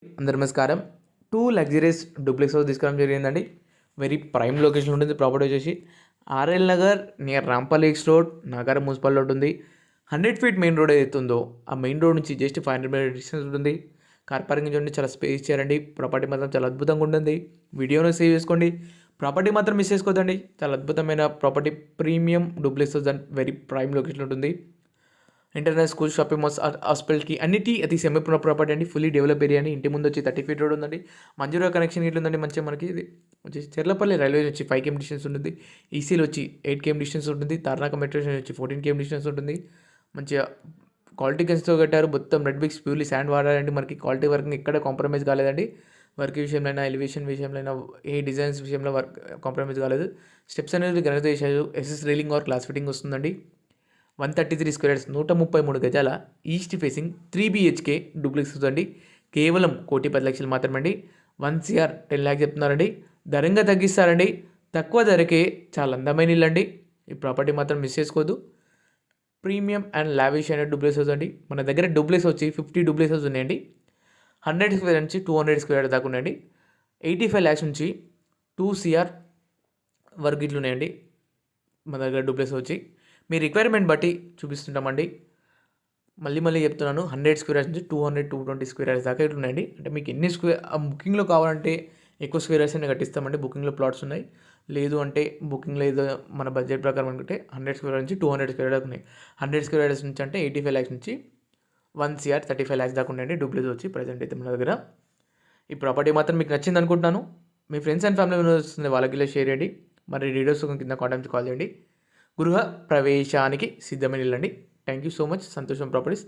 అందరి నమస్కారం. 2 luxuries duplex house తీసుకురావడం జరిగిందండి. వెరీ ప్రైమ్ లొకేషన్ ఉంటుంది. ప్రాపర్టీ వచ్చేసి RL Nagar near Rampalli X road, Nagaram municipal road ఉంది. 100 ఫీట్ మెయిన్ రోడ్ ఏదైతే ఉందో ఆ మెయిన్ రోడ్ నుంచి జస్ట్ 500 మీటర్ డిస్టెన్స్ ఉంటుంది. కార్ పార్కింగ్ చూడండి, చాలా స్పేస్ ఇచ్చారండి. ప్రాపర్టీ మాత్రం చాలా అద్భుతంగా ఉంటుంది. వీడియోను సేవ్ చేసుకోండి. ప్రాపర్టీ మాత్రం మిస్ చేసుకోవద్దండి. చాలా అద్భుతమైన property, premium duplex house and very prime location ఉంటుంది. ఇంటర్నెట్, స్కూల్, షాపింగ్ మాల్స్, హాస్పిటల్కి అన్నిటి అతి సమీప ప్రాపర్టీ అండి. ఫుల్లీ డెవలప్ ఏరియా అండి. ఇంటి ముందు వచ్చి 30 ఫీట్ రోడ్ ఉందండి. మంజూరా కనెక్షన్ ఇట్లా ఉందండి. మంచిగా మనకి ఇది వచ్చేసి చెర్లపల్లి రైల్వే వచ్చి 5 km డిస్టెన్స్ ఉంటుంది. ఈసీలో వచ్చి 8 km డిస్టెన్స్ ఉంటుంది. తార్నాక మెట్రో స్టేషన్ వచ్చి 14 km డిస్టెన్స్ ఉంటుంది. మంచిగా క్వాలిటీ గన్స్తో కట్టారు. మొత్తం రెడ్ బిక్స్ ప్యూర్లీ శాండ్ వాడారండి. మనకి క్వాలిటీ వర్క్ని ఎక్కడ కాంప్రమైజ్ కాలేదండి. వర్క్ విషయంలో, ఎలివేషన్ విషయంలో, ఏ డిజైన్స్ విషయంలో వర్క్ కాంప్రమైజ్ కాలేదు. స్టెప్స్ అనేది గణిత చేశారు. SS railing or glass fitting వస్తుందండి. 133 స్క్వేర్ యార్డ్స్, 133 గజాల ఈస్ట్ ఫేసింగ్ 3 BHK డూప్లెక్స్ అండి. కేవలం 1,10,00,000 మాత్రమే అండి. 1 CR 10 lakhs చెప్తున్నారండి. ధరంగా తగ్గిస్తారండి. తక్కువ ధరకే చాలా అందమైన ఇల్లు అండి. ఈ ప్రాపర్టీ మాత్రం మిస్ చేసుకోవద్దు. ప్రీమియం అండ్ లావిష్ అనే డూప్లెక్స్ హౌస్ అండి. మన దగ్గర డూప్లెక్స్ వచ్చి 50 డూప్లెక్స్ హౌస్ ఉన్నాయండి. 100 స్క్వేర్ నుంచి 200 స్క్వేర్ దాకా ఉన్నాయండి. 85 lakhs నుంచి 2 CR వరకు ఇట్లు ఉన్నాయండి మన దగ్గర డూప్లెక్స్ వచ్చి. మీ రిక్వైర్మెంట్ బట్టి చూపిస్తుంటామండి. మళ్ళీ చెప్తున్నాను, 100 స్క్వేర్ యార్డ్స్ నుంచి 200, 220 స్క్వేర్ యార్డ్స్ దాకా ఇట్లా ఉన్నాయండి. అంటే మీకు ఎన్ని బుకింగ్లో కావాలంటే ఎక్కువ స్క్వేర్ యార్డ్స్ అయినా కట్టిస్తామండి. బుకింగ్లో ప్లాట్స్ ఉన్నాయి. లేదు అంటే బుకింగ్లో ఏదో మన బడ్జెట్ ప్రకారం అనుకుంటే 100 స్క్వేర్ యార్డ్స్ నుంచి 200 స్క్వేర్ దాకా ఉన్నాయి. 100 స్క్వేర్ యార్డ్స్ నుంచి అంటే 85 lakhs నుంచి 1 CR 35 lakhs దాకా ఉన్నాయండి డూప్లెక్స్ వచ్చి ప్రజెంట్ అయితే మన దగ్గర. ఈ ప్రాపర్టీ మాత్రం మీకు నచ్చింది అనుకుంటున్నాను. మీ ఫ్రెండ్స్ అండ్ ఫ్యామిలీ మెంబర్స్ వస్తుంది, వాళ్ళకి ఇలా షేర్ చేయండి. మరి డీటెయిల్స్ కింద కాంటాక్ట్ కాల్ చేయండి. గృహ ప్రవేశానికి సిద్ధమైన ఇల్లండి. Thank you so much. Santosham properties.